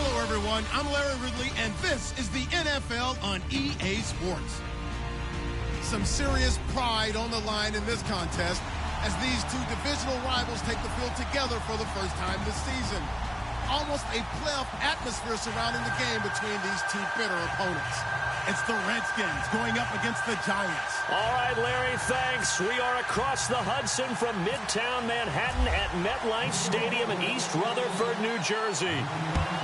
Hello, everyone. I'm Larry Ridley, and this is the NFL on EA Sports. Some serious pride on the line in this contest as these two divisional rivals take the field together for the first time this season. Almost a playoff atmosphere surrounding the game between these two bitter opponents. It's the Redskins going up against the Giants. All right, Larry, thanks. We are across the Hudson from Midtown Manhattan at MetLife Stadium in East Rutherford, New Jersey.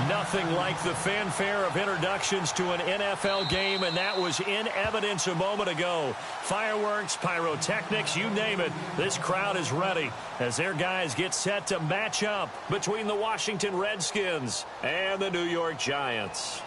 Nothing like the fanfare of introductions to an NFL game, and that was in evidence a moment ago. Fireworks, pyrotechnics, you name it. This crowd is ready as their guys get set to match up between the Washington Redskins and the New York Giants.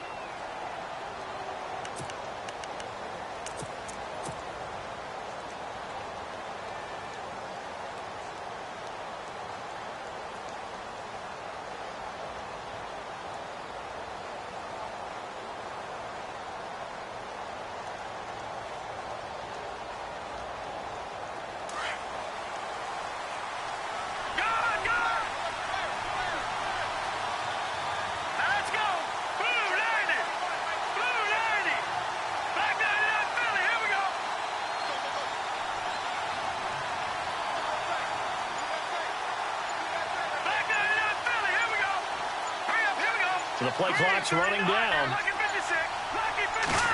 So the play clock's running down.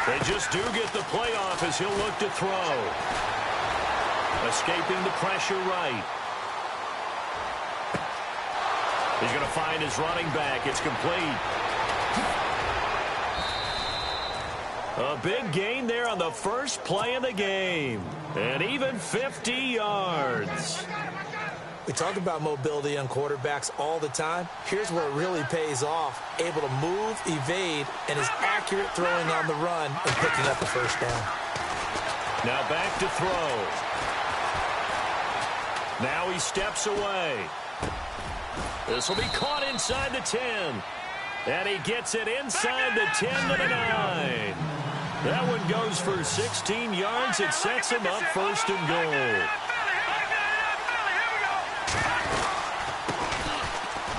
They just do get the playoff as he'll look to throw. Escaping the pressure right. He's going to find his running back. It's complete. A big gain there on the first play of the game. And even 50 yards. We talk about mobility on quarterbacks all the time. Here's where it really pays off. Able to move, evade, and is accurate throwing on the run and picking up a first down. Now back to throw. Now he steps away. This will be caught inside the 10. And he gets it inside the 10 to the 9. That one goes for 16 yards. It sets him up first and goal.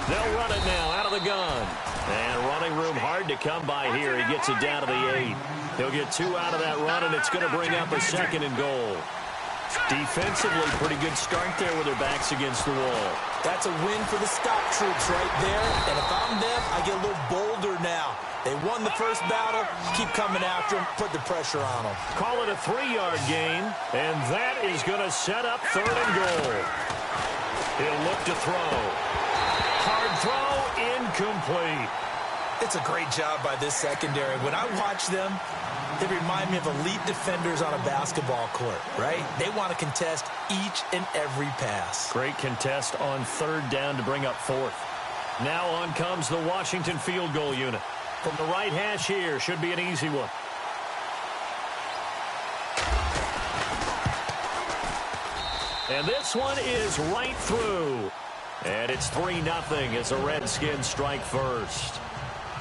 They'll run it now out of the gun. And running room hard to come by here. He gets it down to the 8. He'll get 2 out of that run, and it's going to bring up a second and goal. Defensively, pretty good start there with their backs against the wall. That's a win for the stop troops right there. And if I'm them, I get a little bolder now. They won the first battle. Keep coming after them. Put the pressure on them. Call it a 3-yard gain, and that is going to set up third and goal. He'll look to throw. Hard throw, incomplete. It's a great job by this secondary. When I watch them, they remind me of elite defenders on a basketball court, right? They want to contest each and every pass. Great contest on third down to bring up fourth. Now on comes the Washington field goal unit. From the right hash here, should be an easy one. And this one is right through. And it's 3-0 as the Redskins strike first.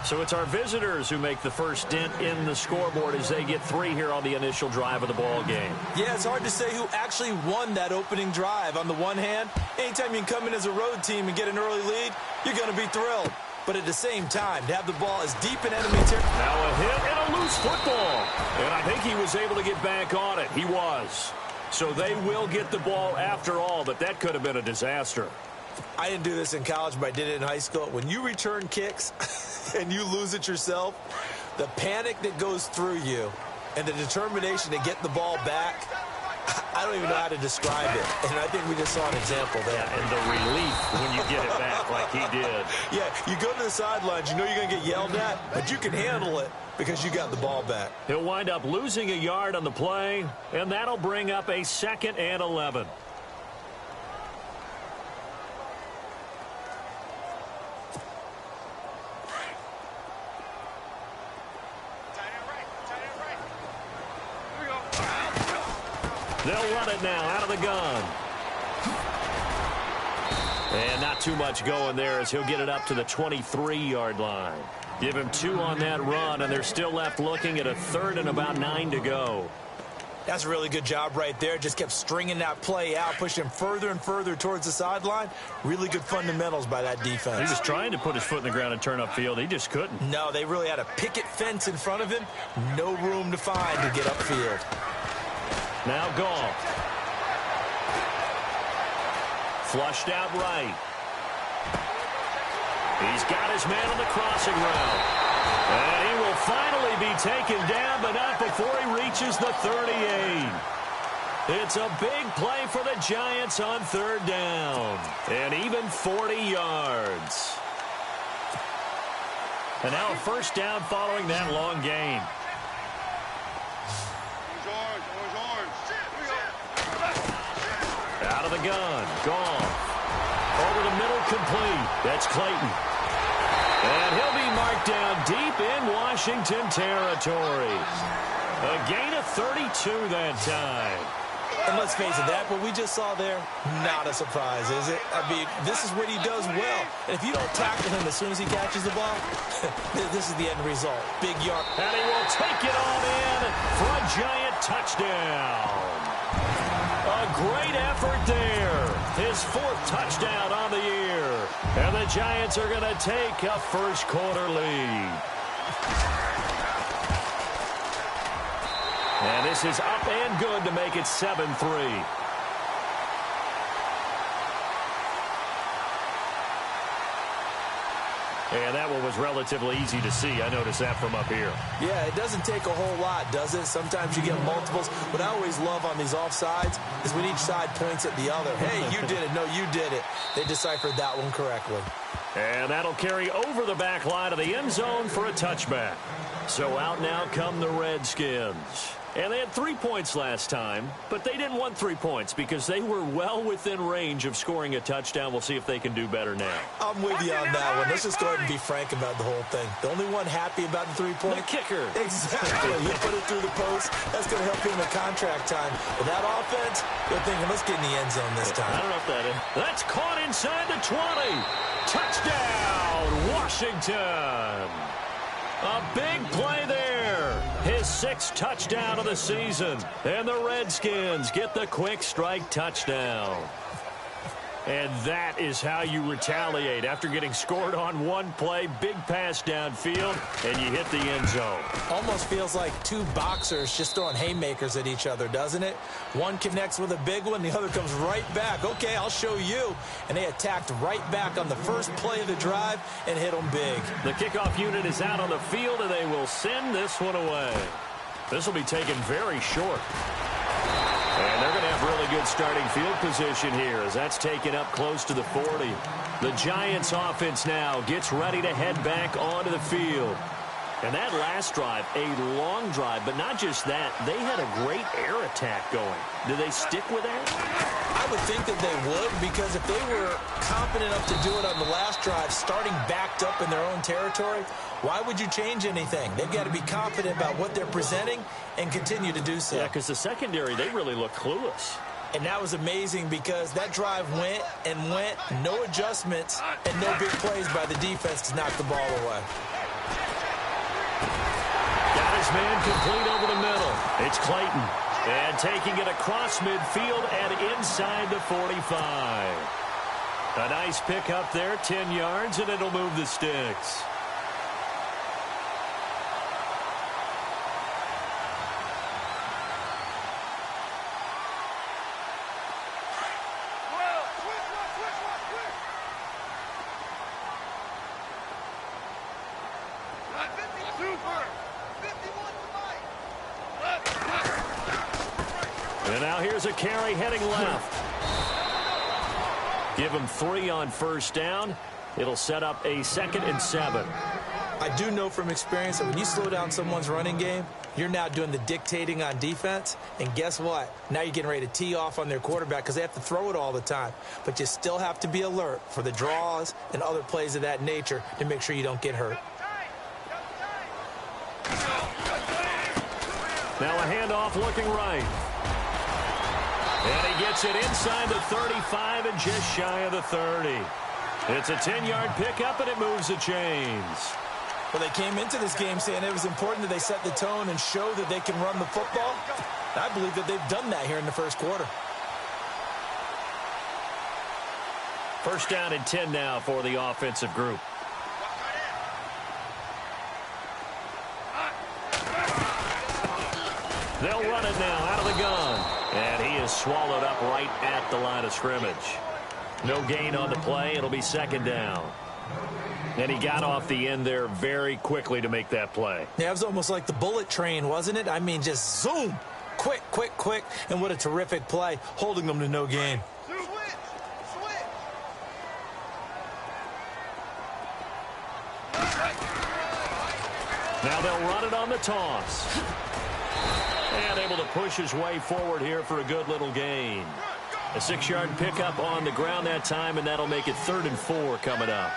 So it's our visitors who make the first dent in the scoreboard as they get 3 here on the initial drive of the ball game. Yeah, it's hard to say who actually won that opening drive. On the one hand, anytime you can come in as a road team and get an early lead, you're going to be thrilled. But at the same time, to have the ball as deep in enemy territory. Now a hit and a loose football. And I think he was able to get back on it. He was. So they will get the ball after all, but that could have been a disaster. I didn't do this in college, but I did it in high school. When you return kicks and you lose it yourself, the panic that goes through you and the determination to get the ball back, I don't even know how to describe it. And I think we just saw an example there. Yeah, and the relief when you get it back like he did. Yeah, you go to the sidelines, you know you're going to get yelled at, but you can handle it because you got the ball back. He'll wind up losing a yard on the play, and that'll bring up a 2nd and 11. They'll run it now out of the gun. And not too much going there as he'll get it up to the 23-yard line. Give him 2 on that run, and they're still left looking at a 3rd and about 9 to go. That's a really good job right there. Just kept stringing that play out, pushing him further and further towards the sideline. Really good fundamentals by that defense. He was trying to put his foot in the ground and turn upfield. He just couldn't. No, they really had a picket fence in front of him. No room to find to get upfield. Now Gall. Flushed out right. He's got his man on the crossing route. And he will finally be taken down, but not before he reaches the 38. It's a big play for the Giants on third down. And even 40 yards. And now a first down following that long gain. Out of the gun. Gone. Over the middle, complete. That's Clayton. And he'll be marked down deep in Washington territory. A gain of 32 that time. And let's face it, that what we just saw there, not a surprise, is it? I mean, this is what he does well. And if you don't tackle him as soon as he catches the ball, this is the end result. Big yard. And he will take it on in for a Giant touchdown. A great effort there. His fourth touchdown on the year. And the Giants are going to take a first quarter lead. And this is up and good to make it 7-3. And that one was relatively easy to see. I noticed that from up here. Yeah, it doesn't take a whole lot, does it? Sometimes you get multiples. What I always love on these offsides is when each side points at the other. Hey, you did it. No, you did it. They deciphered that one correctly. And that'll carry over the back line of the end zone for a touchback. So out now come the Redskins. And they had 3 points last time, but they didn't want 3 points because they were well within range of scoring a touchdown. We'll see if they can do better now. I'm with you on that one. Let's just go ahead and be frank about the whole thing. The only one happy about the 3-point? The kicker. Exactly. He put it through the post. That's going to help him in contract time. But that offense, they're thinking, let's get in the end zone this time. I don't know if that is. That's caught inside the 20. Touchdown, Washington. A big play there. His 6th touchdown of the season. And the Redskins get the quick strike touchdown. And that is how you retaliate after getting scored on one play. Big pass downfield, and you hit the end zone. Almost feels like two boxers just throwing haymakers at each other, doesn't it? One connects with a big one, the other comes right back. Okay, I'll show you. And they attacked right back on the first play of the drive and hit them big. The kickoff unit is out on the field, and they will send this one away. This will be taken very short. And they're going to have really good starting field position here as that's taken up close to the 40. The Giants offense now gets ready to head back onto the field. And that last drive, a long drive, but not just that, they had a great air attack going. Do they stick with that? I would think that they would, because if they were confident enough to do it on the last drive, starting backed up in their own territory, why would you change anything? They've got to be confident about what they're presenting and continue to do so. Yeah, because the secondary, they really look clueless. And that was amazing because that drive went and went, no adjustments, and no big plays by the defense to knock the ball away. Got his man complete over the middle. It's Clayton. And taking it across midfield and inside the 45. A nice pick up there, 10 yards, and it'll move the sticks. And now here's a carry heading left. Give him 3 on first down. It'll set up a 2nd and 7. I do know from experience that when you slow down someone's running game, you're now doing the dictating on defense. And guess what? Now you're getting ready to tee off on their quarterback because they have to throw it all the time. But you still have to be alert for the draws and other plays of that nature to make sure you don't get hurt. Now a handoff looking right. And he gets it inside the 35 and just shy of the 30. It's a 10-yard pickup, and it moves the chains. Well, they came into this game saying it was important that they set the tone and show that they can run the football. I believe that they've done that here in the first quarter. First down and 10 now for the offensive group. They'll run it now out of the gun. And he is swallowed up right at the line of scrimmage. No gain on the play. It'll be second down. And he got off the end there very quickly to make that play. Yeah, it was almost like the bullet train, wasn't it? I mean, just zoom. Quick, quick, quick. And what a terrific play, holding them to no gain. Now they'll run it on the toss. And able to push his way forward here for a good little gain. A 6-yard pickup on the ground that time, and that'll make it 3rd and 4 coming up.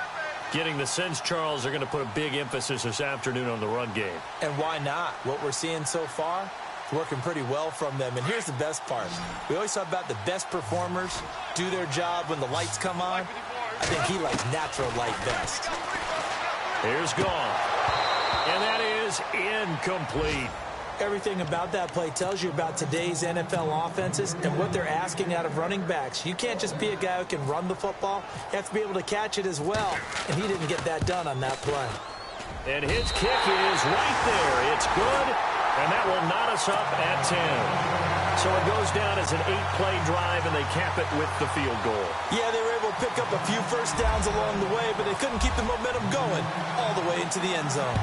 Getting the sense, Charles, they're going to put a big emphasis this afternoon on the run game. And why not? What we're seeing so far, it's working pretty well from them. And here's the best part. We always talk about the best performers do their job when the lights come on. I think he likes natural light best. Here's gone. And that is incomplete. Everything about that play tells you about today's NFL offenses and what they're asking out of running backs. You can't just be a guy who can run the football. You have to be able to catch it as well. And he didn't get that done on that play. And his kick is right there. It's good. And that will knot us up at 10. So it goes down as an 8-play drive, and they cap it with the field goal. Yeah, they were able to pick up a few first downs along the way, but they couldn't keep the momentum going all the way into the end zone.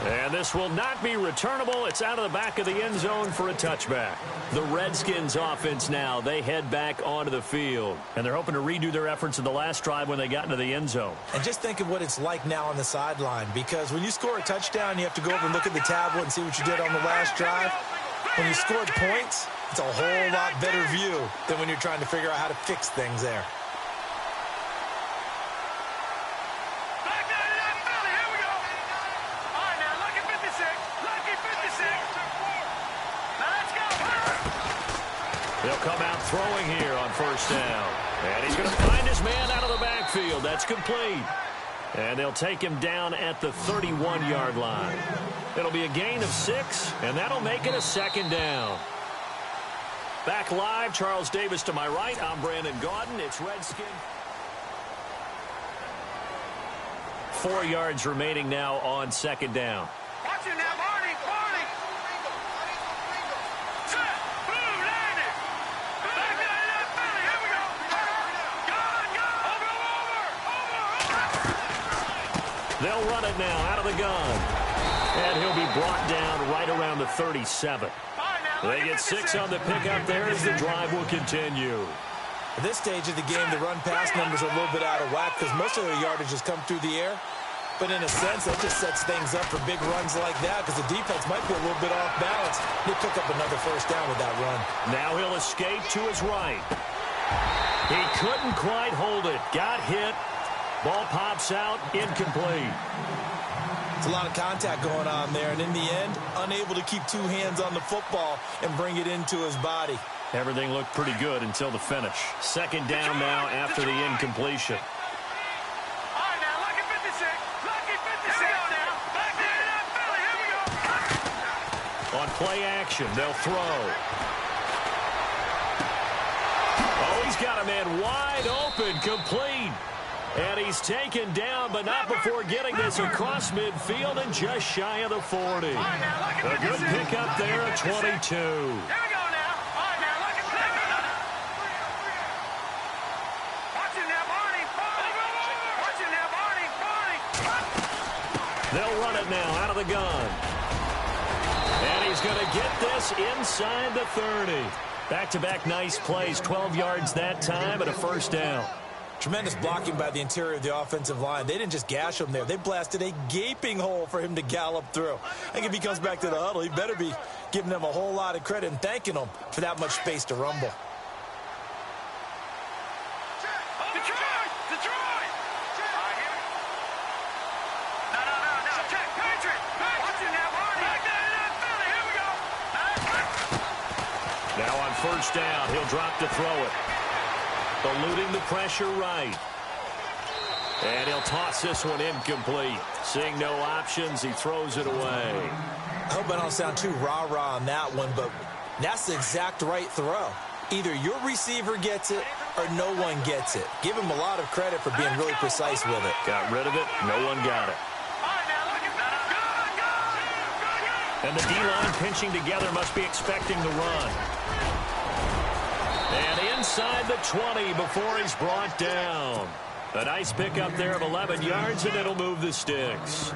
And this will not be returnable. It's out of the back of the end zone for a touchback. The Redskins offense now, they head back onto the field. And they're hoping to redo their efforts in the last drive when they got into the end zone. And just think of what it's like now on the sideline, because when you score a touchdown, you have to go over and look at the tablet and see what you did on the last drive. When you scored points, it's a whole lot better view than when you're trying to figure out how to fix things there. They'll come out throwing here on first down. And he's going to find his man out of the backfield. That's complete. And they'll take him down at the 31-yard line. It'll be a gain of 6, and that'll make it a second down. Back live, Charles Davis to my right. I'm Brandon Gaudin. It's Redskin. 4 yards remaining now on second down. Watch it now, Barney. Barney. Set. Boom. Landed. Back to the left belly. Here we go. Over. They'll run it now out of the gun. And he'll be brought down right around the 37. They get 6 on the pickup there as the drive will continue. At this stage of the game, the run-pass numbers are a little bit out of whack because most of their yardage has come through the air. But in a sense, that just sets things up for big runs like that because the defense might be a little bit off balance. They pick up another first down with that run. Now he'll escape to his right. He couldn't quite hold it. Got hit. Ball pops out. Incomplete. It's a lot of contact going on there, and in the end, unable to keep 2 hands on the football and bring it into his body. Everything looked pretty good until the finish. Second down now after the incompletion. All right, now, lucky 56. Lucky 56. Here we go now. Back to the left belly. Here we go. On play action, they'll throw. Oh, he's got a man wide open, complete. And he's taken down, but not before getting this across midfield and just shy of the 40. A good pickup there at 22. Here we go now. All right, now, lucky 56. Watch it now, Barney. Watch it now, Barney. They'll run it now out of the gun. And he's going to get this inside the 30. Back-to-back nice plays, 12 yards that time and a first down. Tremendous blocking by the interior of the offensive line. They didn't just gash him there. They blasted a gaping hole for him to gallop through. I think if he comes back to the huddle, he better be giving them a whole lot of credit and thanking them for that much space to rumble. Detroit! No. Check. Patriot. Watch it now, Barney. Back to the left belly. Here we go. Now on first down, he'll drop to throw it. Eluding the pressure right. And he'll toss this one incomplete. Seeing no options, he throws it away. I hope I don't sound too rah-rah on that one, but that's the exact right throw. Either your receiver gets it or no one gets it. Give him a lot of credit for being really precise with it. Got rid of it. No one got it. And the D-line pinching together must be expecting the run. And inside the 20 before he's brought down. A nice pickup there of 11 yards, and it'll move the sticks.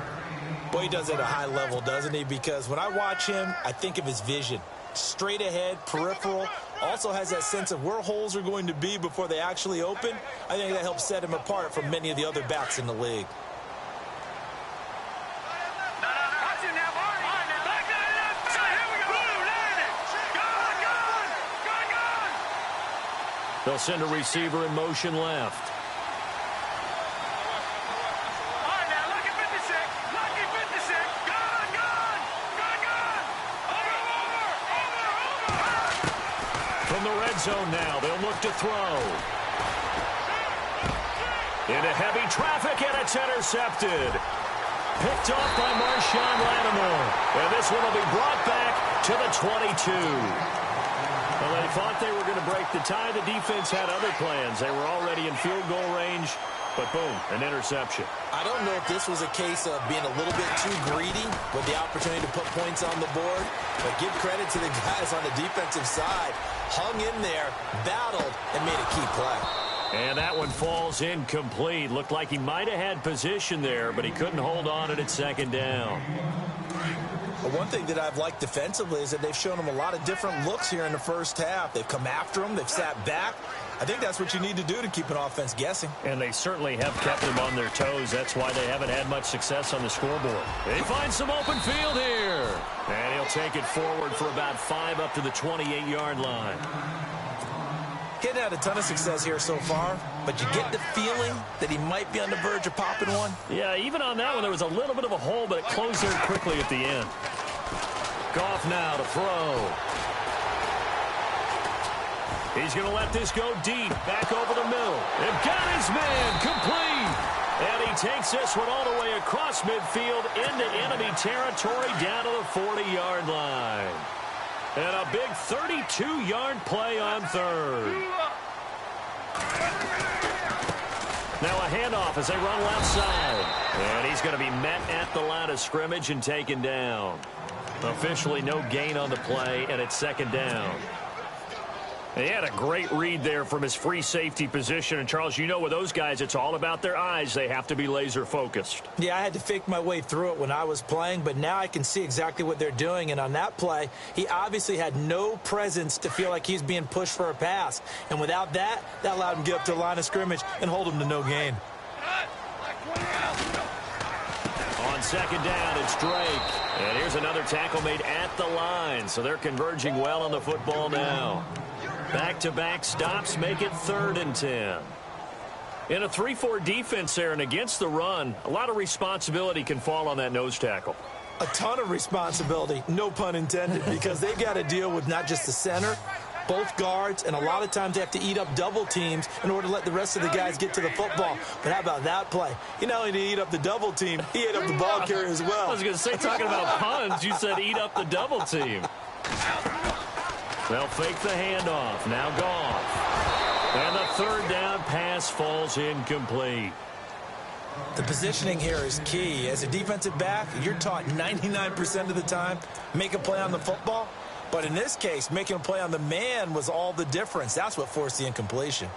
Boy, he does it at a high level, doesn't he? Because when I watch him, I think of his vision. Straight ahead, peripheral. Also has that sense of where holes are going to be before they actually open. I think that helps set him apart from many of the other backs in the league. They'll send a receiver in motion left. From the red zone now, they'll look to throw. Into heavy traffic, and it's intercepted. Picked off by Marshawn Lattimore. And this one will be brought back to the 22. Well, they thought they were going to break the tie. The defense had other plans. They were already in field goal range, but boom, an interception. I don't know if this was a case of being a little bit too greedy with the opportunity to put points on the board, but give credit to the guys on the defensive side. Hung in there, battled, and made a key play. And that one falls incomplete. Looked like he might have had position there, but he couldn't hold on at second down. But one thing that I've liked defensively is that they've shown him a lot of different looks here in the first half. They've come after him. They've sat back. I think that's what you need to do to keep an offense guessing. And they certainly have kept them on their toes. That's why they haven't had much success on the scoreboard. They find some open field here. And he'll take it forward for about 5 up to the 28-yard line. Getting had a ton of success here so far, but you get the feeling that he might be on the verge of popping one. Yeah, even on that one, there was a little bit of a hole, but it closed there quickly at the end. Goff now to throw. He's going to let this go deep, back over the middle. They've got his man complete. And he takes this one all the way across midfield into enemy territory down to the 40-yard line. And a big 32-yard play on third. Now a handoff as they run left side. And he's going to be met at the line of scrimmage and taken down. Officially no gain on the play, and it's second down. He had a great read there from his free safety position. And, Charles, you know with those guys, it's all about their eyes. They have to be laser focused. Yeah, I had to fake my way through it when I was playing, but now I can see exactly what they're doing. And on that play, he obviously had no presence to feel like he's being pushed for a pass. And without that, that allowed him to get up to the line of scrimmage and hold him to no gain. On second down, it's Drake. And here's another tackle made at the line. So they're converging well on the football now. Back-to-back stops make it 3rd and 10. In a 3-4 defense there and against the run, a lot of responsibility can fall on that nose tackle. A ton of responsibility, no pun intended, because they've got to deal with not just the center, both guards, and a lot of times they have to eat up double teams in order to let the rest of the guys get to the football. But how about that play? He not only did he eat up the double team, he ate up the ball carrier as well. I was going to say, talking about puns, you said eat up the double team. They'll fake the handoff. Now Goff. And the 3rd down pass falls incomplete. The positioning here is key. As a defensive back, you're taught 99% of the time, make a play on the football. But in this case, making a play on the man was all the difference. That's what forced the incompletion.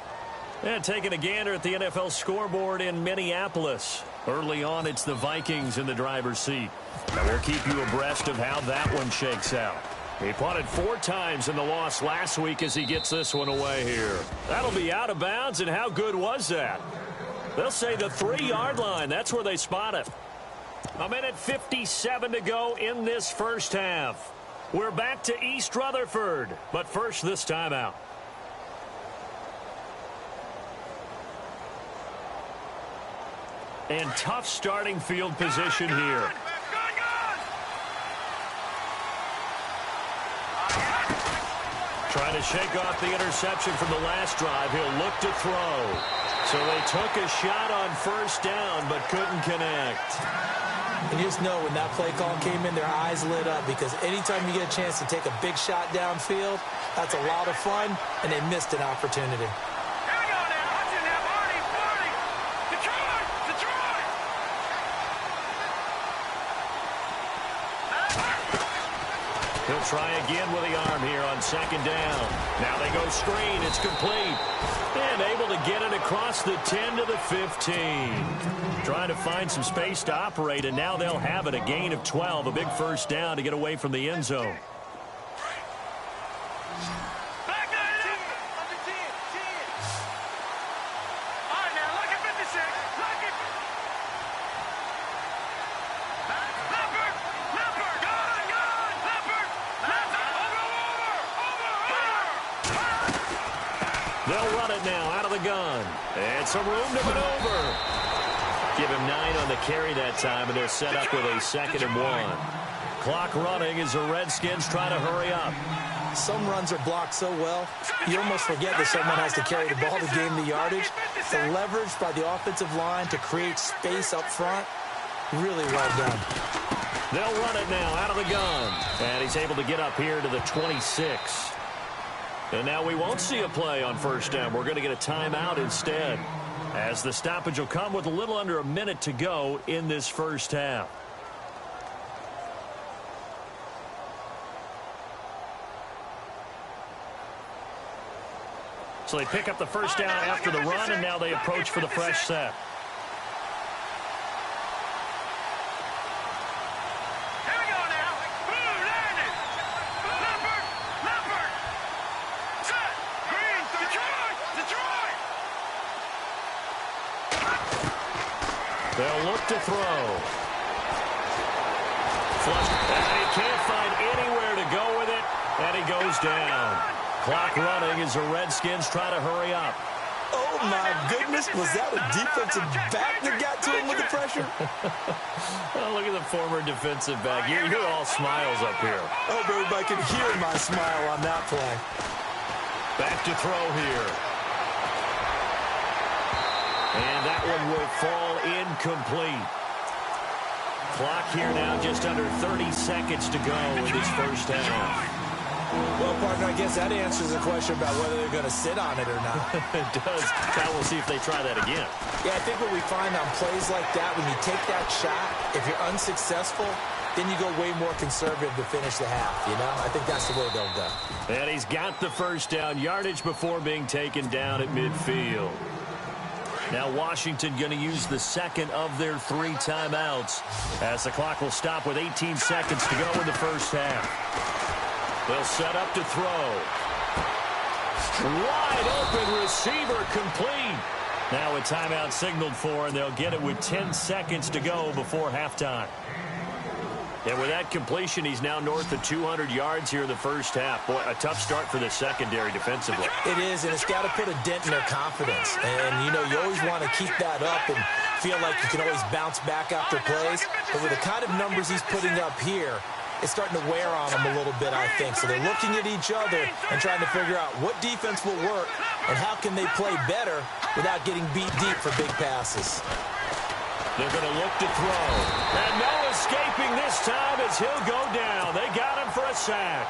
And taking a gander at the NFL scoreboard in Minneapolis. Early on, it's the Vikings in the driver's seat. And we'll keep you abreast of how that one shakes out. He punted 4 times in the loss last week as he gets this one away here. That'll be out of bounds, and how good was that? They'll say the 3-yard line. That's where they spot it. 1:57 to go in this first half. We're back to East Rutherford, but first this timeout. And tough starting field position here. Trying to shake off the interception from the last drive. He'll look to throw. So they took a shot on first down, but couldn't connect. And you just know when that play call came in, their eyes lit up, because anytime you get a chance to take a big shot downfield, that's a lot of fun, and they missed an opportunity. Here we go now. Hudson now. Barney. Detroit. He'll try again with the arm here on second down. Now they go screen. It's complete. And able to get it across the 10 to the 15. Trying to find some space to operate, and now they'll have it. A gain of 12. A big first down to get away from the end zone. Back to the 10. All right, now, lucky 56. Lucky. Leopard. Gone. Leopard. Over. They'll run it now out of the gun. And some room to maneuver. Give him 9 on the carry that time, and they're set up with a 2nd and 1. Clock running as the Redskins try to hurry up. Some runs are blocked so well, you almost forget that someone has to carry the ball to gain the yardage. The leverage by the offensive line to create space up front, really well done. They'll run it now out of the gun. And he's able to get up here to the 26. And now we won't see a play on first down. We're going to get a timeout instead, as the stoppage will come with a little under a minute to go in this first half. So they pick up the first down after the run, and now they approach for the fresh set. Here we go now. Boom, landed. Leopard. Set. Green. Detroit. They'll look to throw. Flush. And he can't find anywhere to go with it, and he goes down. Clock running as the Redskins try to hurry up. Oh, my goodness. Was that a defensive back that got to him with the pressure? Oh, look at the former defensive back. You're all smiles up here. I hope everybody can hear my smile on that play. Back to throw here. And that one will fall incomplete. Clock here now just under 30 seconds to go in this first half. Well, partner, I guess that answers the question about whether they're going to sit on it or not. It does. Now we'll see if they try that again. Yeah, I think what we find on plays like that, when you take that shot, if you're unsuccessful, then you go way more conservative to finish the half, you know? I think that's the way they'll go. And he's got the first down yardage before being taken down at midfield. Now Washington going to use the second of their 3 timeouts, as the clock will stop with 18 seconds to go in the first half. They'll set up to throw. Wide open receiver complete. Now a timeout signaled for, and they'll get it with 10 seconds to go before halftime. And with that completion, he's now north of 200 yards here in the first half. Boy, a tough start for the secondary defensively. It is, and it's got to put a dent in their confidence. And, you know, you always want to keep that up and feel like you can always bounce back after plays. But with the kind of numbers he's putting up here, it's starting to wear on them a little bit, I think. So they're looking at each other and trying to figure out what defense will work and how can they play better without getting beat deep for big passes. They're going to look to throw. And no escaping this time as he'll go down. They got him for a sack.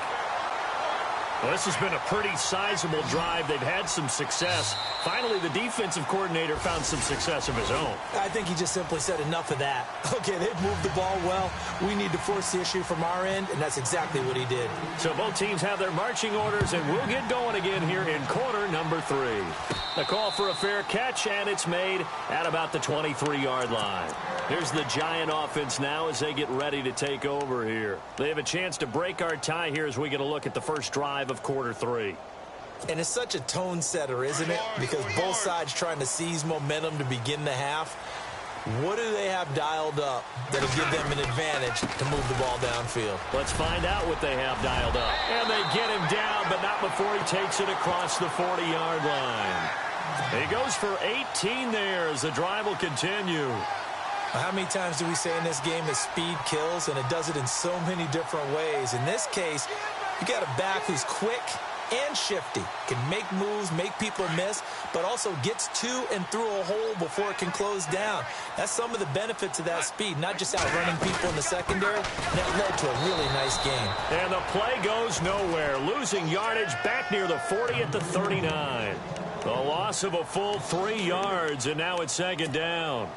Well, this has been a pretty sizable drive. They've had some success. Finally, the defensive coordinator found some success of his own. I think he just simply said enough of that. Okay, they've moved the ball well. We need to force the issue from our end, and that's exactly what he did. So both teams have their marching orders, and we'll get going again here in quarter number 3. A call for a fair catch, and it's made at about the 23-yard line. Here's the Giant offense now as they get ready to take over here. They have a chance to break our tie here as we get a look at the first drive of quarter 3. And it's such a tone setter, isn't it? Because both sides trying to seize momentum to begin the half. What do they have dialed up that'll give them an advantage to move the ball downfield? Let's find out what they have dialed up. And they get him down, but not before he takes it across the 40-yard line. He goes for 18 there as the drive will continue. How many times do we say in this game that speed kills, and it does it in so many different ways? In this case, you got a back who's quick, and shifty. Can make moves, make people miss, but also gets to and through a hole before it can close down. That's some of the benefits of that speed, not just outrunning people in the secondary. That led to a really nice game. And the play goes nowhere, losing yardage back near the 40 at the 39. A loss of a full 3 yards, and now it's second down.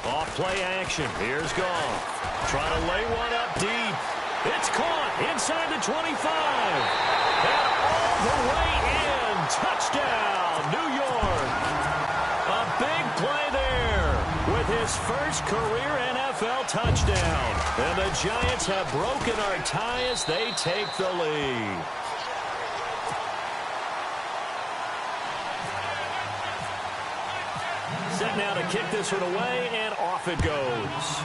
Off play action. Here's Goff. Trying to lay one up deep. It's caught inside the 25. And all the way in. Touchdown, New York. A big play there with his first career NFL touchdown. And the Giants have broken our tie as they take the lead. Set now to kick this one away, and off it goes.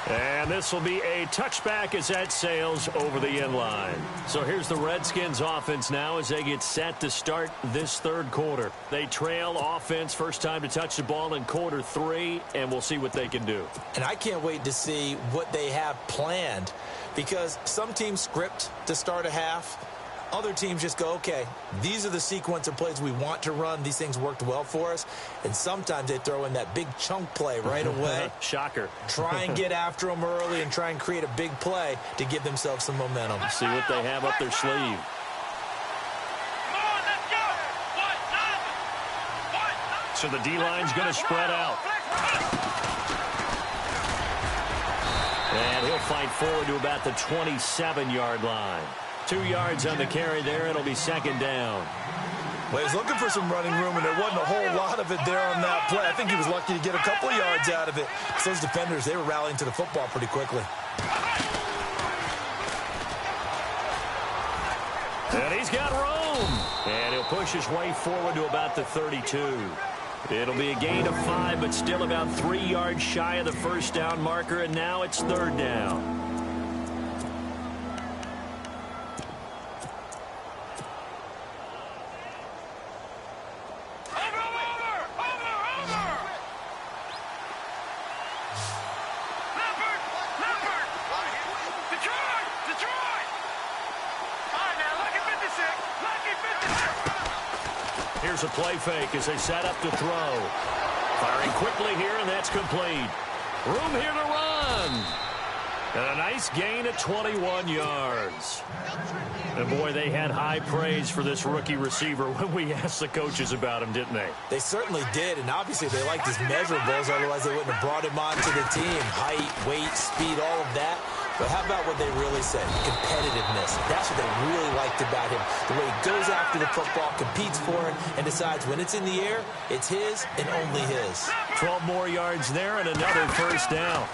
And this will be a touchback as that sails over the end line. So here's the Redskins offense now as they get set to start this third quarter. They trail offense, first time to touch the ball in quarter 3, and we'll see what they can do. And I can't wait to see what they have planned, because some teams script to start a half. Other teams just go, okay, these are the sequence of plays we want to run. These things worked well for us. And sometimes they throw in that big chunk play right away. Shocker. Try and get after them early and try and create a big play to give themselves some momentum. See what they have up their sleeve. Come on, let's go. What? So the D-line's going to spread out. And he'll fight forward to about the 27-yard line. 2 yards on the carry there. It'll be second down. Well, he was looking for some running room, and there wasn't a whole lot of it there on that play. I think he was lucky to get a couple of yards out of it. So those defenders, they were rallying to the football pretty quickly. And he's got room. And he'll push his way forward to about the 32. It'll be a gain of 5, but still about 3 yards shy of the first down marker, and now it's third down. Here's a play fake as they set up to throw. Firing quickly here, and that's complete. Room here to run. And a nice gain at 21 yards. And, boy, they had high praise for this rookie receiver when we asked the coaches about him, didn't they? They certainly did, and obviously they liked his measurables, otherwise they wouldn't have brought him onto the team. Height, weight, speed, all of that. But how about what they really said? Competitiveness. That's what they really liked about him. The way he goes after the football, competes for it, and decides when it's in the air, it's his and only his. 12 more yards there and another first down.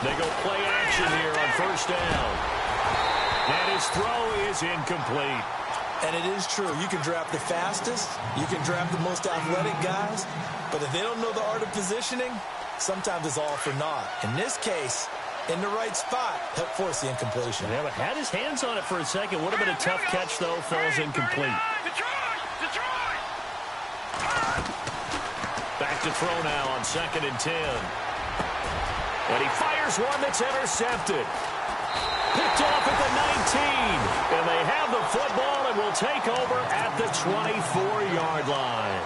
They go play action here on first down. And his throw is incomplete. And it is true. You can draft the fastest. You can draft the most athletic guys. But if they don't know the art of positioning, sometimes it's all for naught. In this case, in the right spot, help force the incompletion. Yeah, but had his hands on it for a second. Would have been a tough catch, though. Falls incomplete. Back to throw now on 2nd and 10. And he fires one that's intercepted. Picked off at the 19. And they have the football and will take over at the 24-yard line.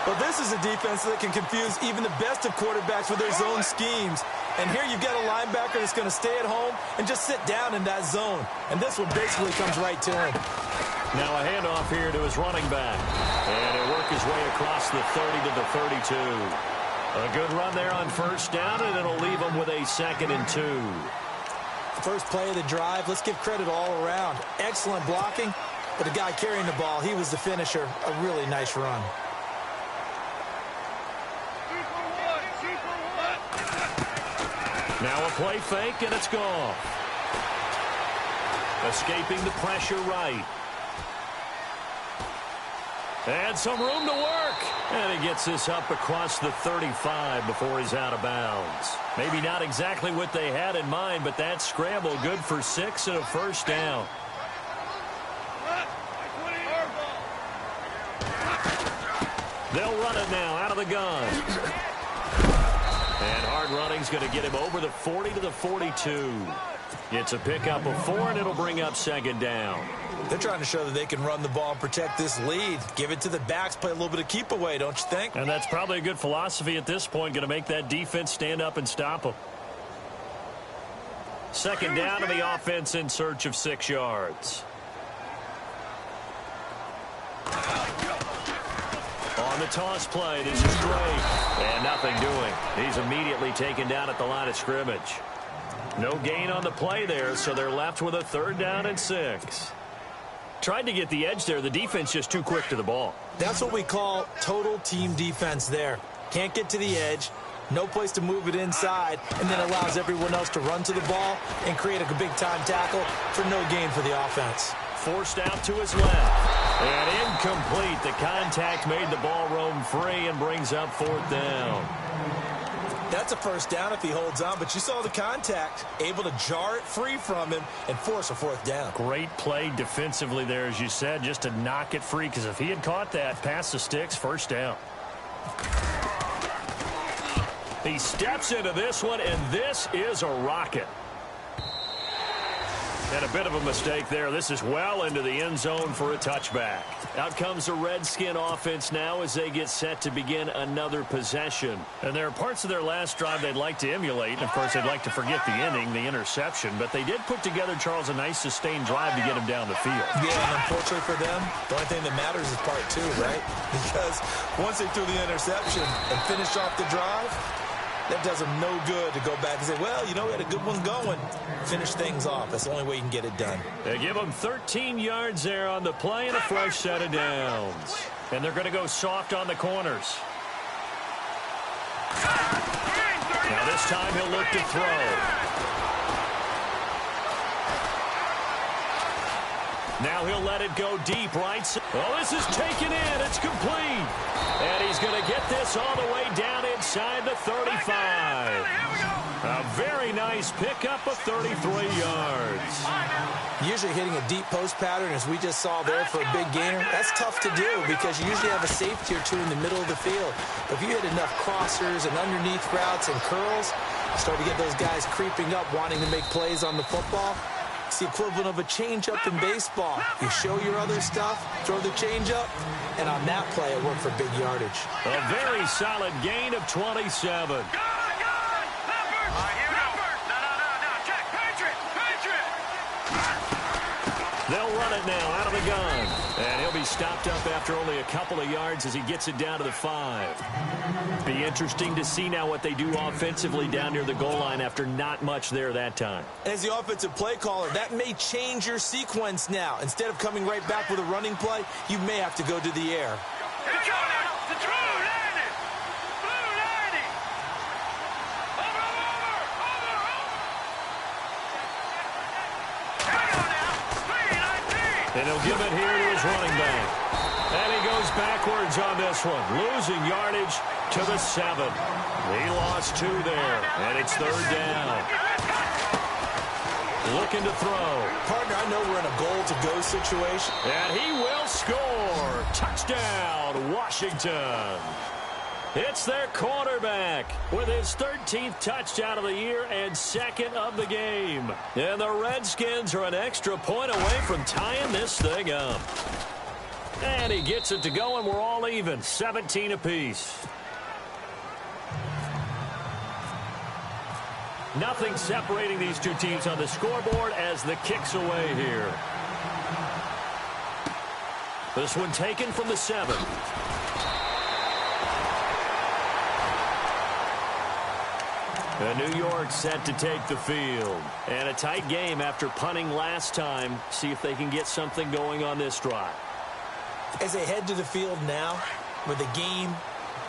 Well, this is a defense that can confuse even the best of quarterbacks with their zone schemes. And here you've got a linebacker that's going to stay at home and just sit down in that zone. And this one basically comes right to him. Now a handoff here to his running back. And he'll work his way across the 30 to the 32. A good run there on first down, and it'll leave him with a 2nd and 2. First play of the drive, let's give credit all around. Excellent blocking, but the guy carrying the ball, he was the finisher. A really nice run. Now a play fake, and it's gone. Escaping the pressure right. And some room to work. And he gets this up across the 35 before he's out of bounds. Maybe not exactly what they had in mind, but that scramble good for 6 and a first down. They'll run it now out of the gun. And hard running's going to get him over the 40 to the 42. It's a pickup of 4, and it'll bring up second down. They're trying to show that they can run the ball and protect this lead. Give it to the backs, play a little bit of keep away, don't you think? And that's probably a good philosophy at this point, going to make that defense stand up and stop them. Second down to the offense in search of 6 yards. On the toss play, this is Drake. And nothing doing. He's immediately taken down at the line of scrimmage. No gain on the play there, so they're left with a 3rd down and 6. Tried to get the edge there. The defense just too quick to the ball. That's what we call total team defense there. Can't get to the edge, no place to move it inside, and then allows everyone else to run to the ball and create a big-time tackle for no gain for the offense. Forced out to his left. And incomplete. The contact made the ball roam free and brings up 4th down. That's a 1st down if he holds on, but you saw the contact, able to jar it free from him and force a 4th down. Great play defensively there, as you said, just to knock it free, because if he had caught that, past the sticks, 1st down. He steps into this one, and this is a rocket. And a bit of a mistake there. This is well into the end zone for a touchback. Out comes the Redskin offense now as they get set to begin another possession. And there are parts of their last drive they'd like to emulate. And, of course, they'd like to forget the inning, the interception. But they did put together, Charles, a nice sustained drive to get him down the field. Yeah, and unfortunately for them, the only thing that matters is part 2, right? Because once they threw the interception and finished off the drive, that does them no good to go back and say, well, you know, we had a good one going. Finish things off. That's the only way you can get it done. They give them 13 yards there on the play and a fresh set of downs. And they're going to go soft on the corners. Now this time he'll look to throw. Now he'll let it go deep right. Oh, this is taken in. It's complete. And he's going to get this all the way down inside the 35. A very nice pickup of 33 yards. Usually hitting a deep post pattern, as we just saw there for a big gainer, that's tough to do because you usually have a safety or 2 in the middle of the field. But if you hit enough crossers and underneath routes and curls, you start to get those guys creeping up, wanting to make plays on the football. It's the equivalent of a change-up in baseball. You show your other stuff, throw the change-up, and on that play, it worked for big yardage. A very solid gain of 27. They'll run it now out of the gun. And he'll be stopped up after only a couple of yards as he gets it down to the 5. Be interesting to see now what they do offensively down near the goal line after not much there that time. As the offensive play caller, that may change your sequence now. Instead of coming right back with a running play, you may have to go to the air. And he'll give it here to his running back. And he goes backwards on this one, losing yardage to the 7. He lost 2 there, and it's 3rd down. Looking to throw. Partner, I know we're in a goal-to-go situation. And he will score. Touchdown, Washington. It's their quarterback with his 13th touchdown of the year and 2nd of the game. And the Redskins are an extra point away from tying this thing up. And he gets it to go, and we're all even, 17 apiece. Nothing separating these two teams on the scoreboard as the kick's away here. This one taken from the 7. And New York set to take the field. And a tight game after punting last time. See if they can get something going on this drive. As they head to the field now, with the game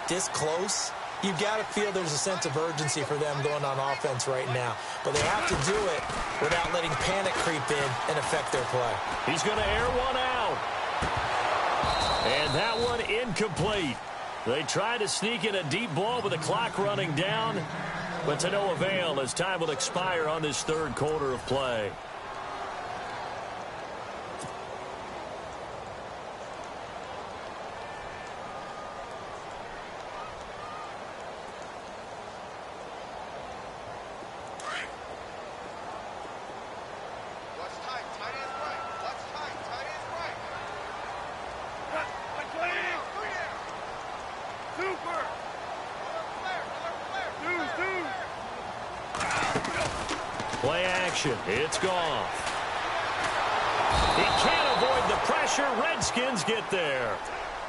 this close, you've got to feel there's a sense of urgency for them going on offense right now. But they have to do it without letting panic creep in and affect their play. He's going to air one out. And that one incomplete. They tried to sneak in a deep ball with the clock running down, but to no avail as time will expire on this 3rd quarter of play. Play action. It's Goff. He can't avoid the pressure. Redskins get there.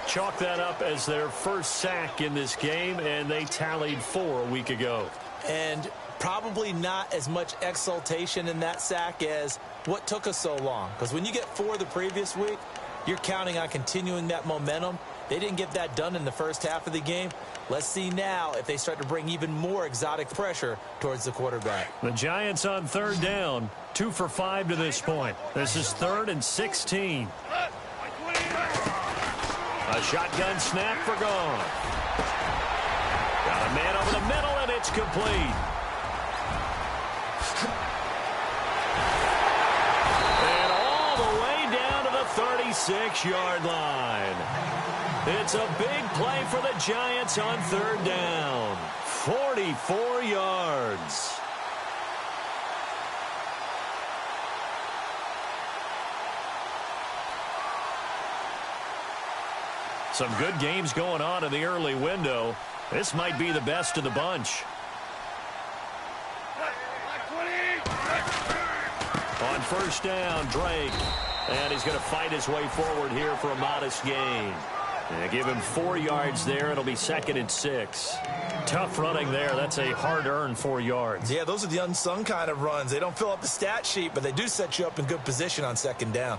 Chalk that up as their first sack in this game, and they tallied 4 a week ago. And probably not as much exultation in that sack as what took us so long. Because when you get 4 the previous week, you're counting on continuing that momentum. They didn't get that done in the first half of the game. Let's see now if they start to bring even more exotic pressure towards the quarterback. The Giants on 3rd down, 2 for 5 to this point. This is 3rd and 16. A shotgun snap for Goff. Got a man over the middle, and it's complete. And all the way down to the 36-yard line. It's a big play for the Giants on 3rd down. 44 yards. Some good games going on in the early window. This might be the best of the bunch. On 1st down, Drake. And he's going to fight his way forward here for a modest gain. And give him 4 yards there. It'll be 2nd and 6. Tough running there. That's a hard-earned 4 yards. Yeah, those are the unsung kind of runs. They don't fill up the stat sheet, but they do set you up in good position on 2nd down.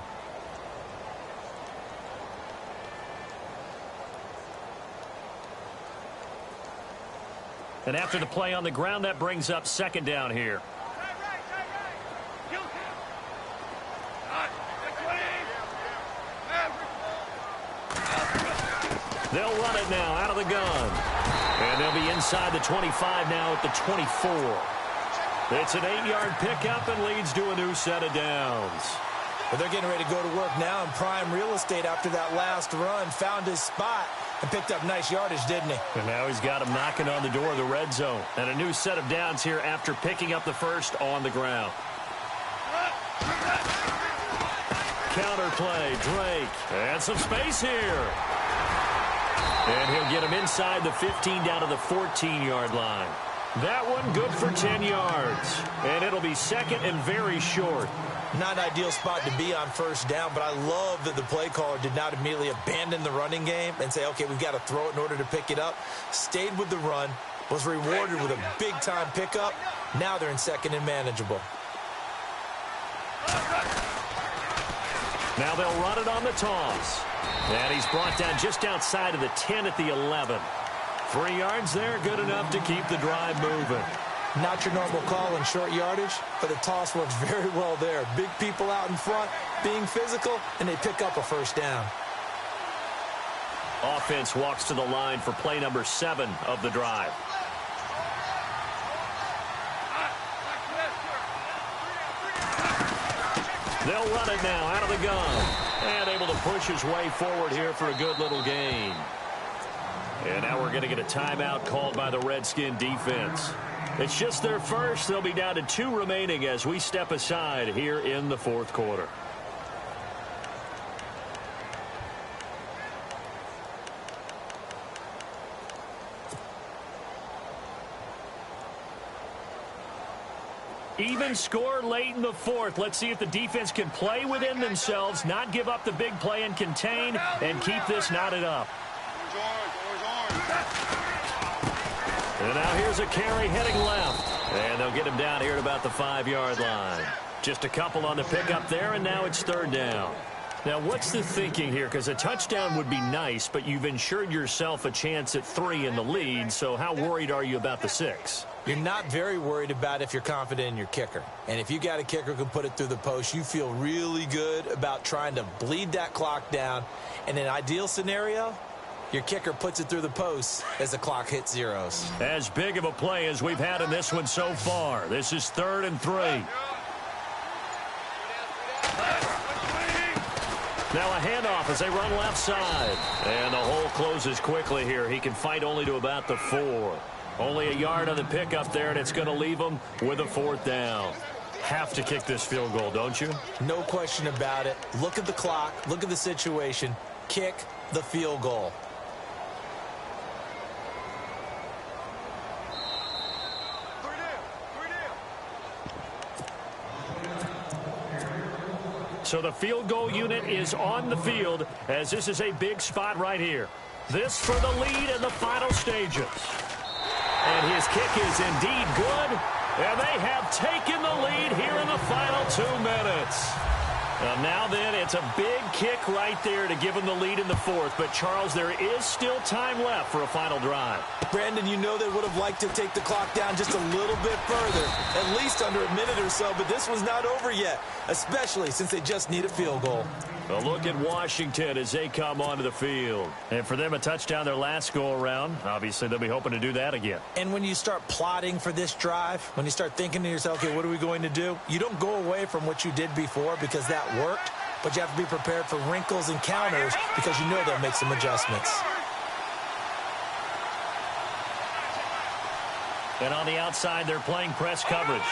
And after the play on the ground, that brings up 2nd down here. They'll run it now out of the gun. And they'll be inside the 25 now at the 24. It's an 8-yard pickup and leads to a new set of downs. Well, they're getting ready to go to work now in prime real estate after that last run. Found his spot and picked up nice yardage, didn't he? And now he's got him knocking on the door of the red zone. And a new set of downs here after picking up the first on the ground. Counter play, Drake. And some space here. And he'll get him inside the 15 down to the 14-yard line. That one good for 10 yards. And it'll be 2nd and very short. Not an ideal spot to be on 1st down, but I love that the play caller did not immediately abandon the running game and say, okay, we've got to throw it in order to pick it up. Stayed with the run, was rewarded with a big-time pickup. Now they're in 2nd and manageable. Now they'll run it on the toss. And he's brought down just outside of the 10 at the 11. 3 yards there, good enough to keep the drive moving. Not your normal call in short yardage, but the toss works very well there. Big people out in front, being physical, and they pick up a 1st down. Offense walks to the line for play number 7 of the drive. They'll run it now out of the gun. And able to push his way forward here for a good little gain. And now we're going to get a timeout called by the Redskin defense. It's just their first. They'll be down to 2 remaining as we step aside here in the 4th quarter. Even score late in the 4th. Let's see if the defense can play within themselves, not give up the big play and contain, and keep this knotted up. And now here's a carry heading left. And they'll get him down here at about the 5-yard line. Just a couple on the pickup there, and now it's 3rd down. Now, what's the thinking here? Because a touchdown would be nice, but you've ensured yourself a chance at 3 in the lead, so how worried are you about the 6? You're not very worried about if you're confident in your kicker. And if you got a kicker who can put it through the post, you feel really good about trying to bleed that clock down. In an ideal scenario, your kicker puts it through the post as the clock hits zeros. As big of a play as we've had in this one so far. This is 3rd and 3. Now a handoff as they run left side. And the hole closes quickly here. He can fight only to about the 4. Only a yard on the pickup there, and it's going to leave him with a 4th down. Have to kick this field goal, don't you? No question about it. Look at the clock. Look at the situation. Kick the field goal. So the field goal unit is on the field as this is a big spot right here. This for the lead in the final stages. And his kick is indeed good. And they have taken the lead here in the final 2 minutes. Now then, it's a big kick right there to give them the lead in the fourth. But, Charles, there is still time left for a final drive. Brandon, you know they would have liked to take the clock down just a little bit further, at least under a minute or so, but this was not over yet, especially since they just need a field goal. A look at Washington as they come onto the field. And for them, a touchdown their last go-around. Obviously, they'll be hoping to do that again. And when you start plotting for this drive, when you start thinking to yourself, okay, what are we going to do? You don't go away from what you did before because that worked, but you have to be prepared for wrinkles and counters because you know they'll make some adjustments. And on the outside, they're playing press coverage.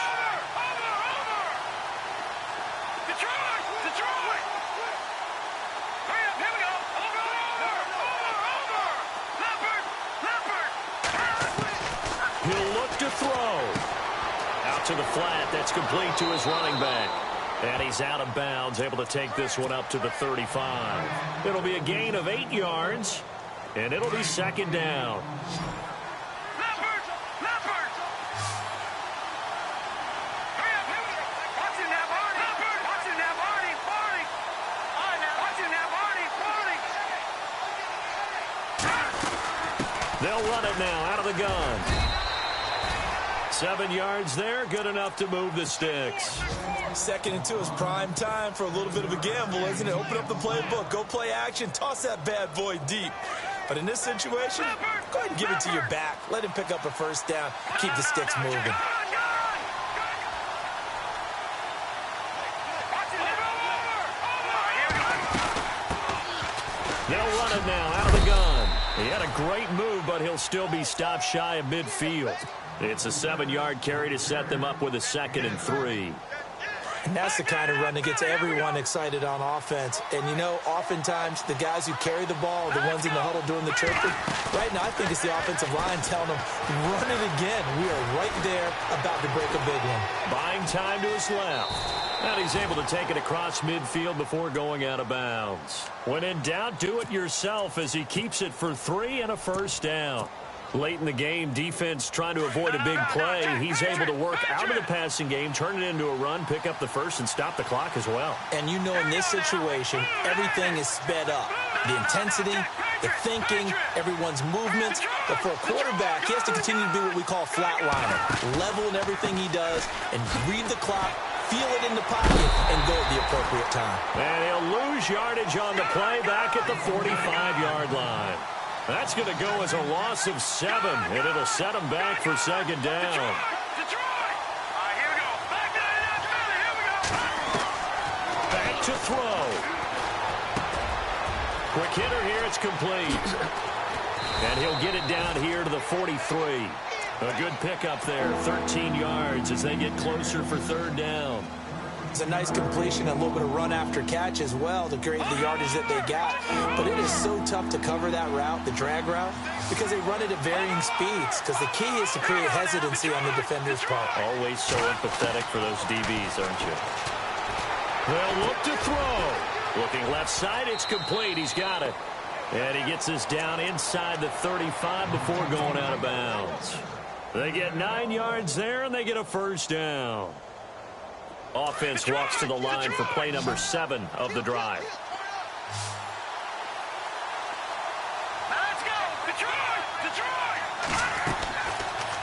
He'll look to throw. Out to the flat. That's complete to his running back. And he's out of bounds, able to take this one up to the 35. It'll be a gain of 8 yards, and it'll be second down. They'll run it now out of the gun. 7 yards there, good enough to move the sticks. 2nd and 2 is prime time for a little bit of a gamble, isn't it? Open up the playbook, go play action, toss that bad boy deep. But in this situation, go ahead and give it to your back. Let him pick up a first down, keep the sticks moving. They'll run it now out of the gun. He had a great move, but he'll still be stopped shy of midfield. It's a 7-yard carry to set them up with a 2nd and 3. And that's the kind of run that gets everyone excited on offense. And, you know, oftentimes the guys who carry the ball, the ones in the huddle doing the chirping, right now I think it's the offensive line telling them, run it again. We are right there about to break a big one. Buying time to his left. And he's able to take it across midfield before going out of bounds. When in doubt, do it yourself as he keeps it for 3 and a first down. Late in the game, defense trying to avoid a big play. He's able to work out of the passing game, turn it into a run, pick up the first, and stop the clock as well. And you know in this situation, everything is sped up. The intensity, the thinking, everyone's movements. But for a quarterback, he has to continue to be what we call flatliner. Level in everything he does and read the clock, feel it in the pocket, and go at the appropriate time. And he'll lose yardage on the play back at the 45-yard line. That's going to go as a loss of 7, and it'll set him back for second down. Back to throw. Quick hitter here, it's complete. And he'll get it down here to the 43. A good pickup there, 13 yards as they get closer for third down. It's a nice completion, a little bit of run after catch as well to create the yardage that they got. But it is so tough to cover that route, the drag route, because they run it at varying speeds. Because the key is to create hesitancy on the defender's part. Always so empathetic for those DBs, aren't you? They'll look to throw. Looking left side, it's complete. He's got it. And he gets this down inside the 35 before going out of bounds. They get 9 yards there, and they get a first down. Offense walks to the line for play number 7 of the drive. Now let's go. Detroit!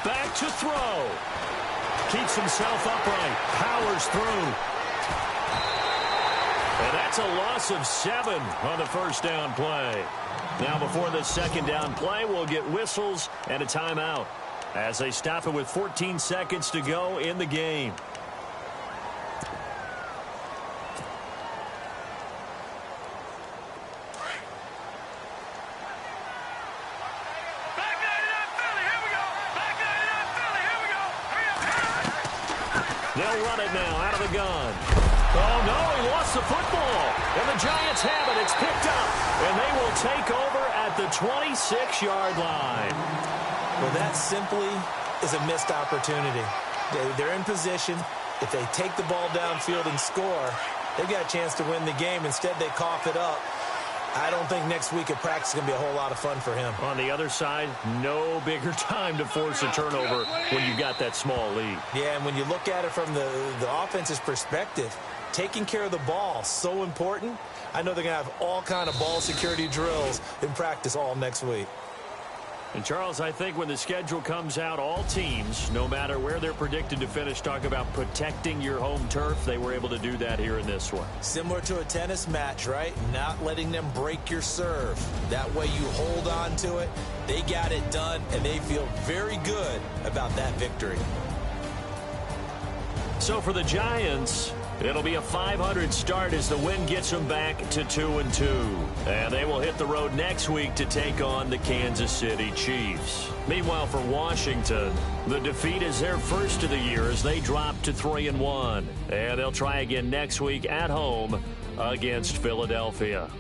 Back to throw. Keeps himself upright. Powers through. And that's a loss of 7 on the first down play. Now before the second down play, we'll get whistles and a timeout as they stop it with 14 seconds to go in the game. They'll run it now out of the gun. Oh, no, he lost the football. And the Giants have it. It's picked up. And they will take over at the 26-yard line. Well, that simply is a missed opportunity. They're in position. If they take the ball downfield and score, They've got a chance to win the game. Instead, they cough it up. I don't think next week at practice is going to be a whole lot of fun for him. On the other side, no bigger time to force a turnover when you've got that small lead. Yeah, and when you look at it from the offense's perspective, taking care of the ball, so important. I know they're going to have all kind of ball security drills in practice all next week. And, Charles, I think when the schedule comes out, all teams, no matter where they're predicted to finish, talk about protecting your home turf. They were able to do that here in this one. Similar to a tennis match, right? Not letting them break your serve. That way you hold on to it. They got it done, and they feel very good about that victory. So for the Giants, it'll be a .500 start as the win gets them back to 2-2. And they will hit the road next week to take on the Kansas City Chiefs. Meanwhile, for Washington, the defeat is their first of the year as they drop to 3-1. And they'll try again next week at home against Philadelphia.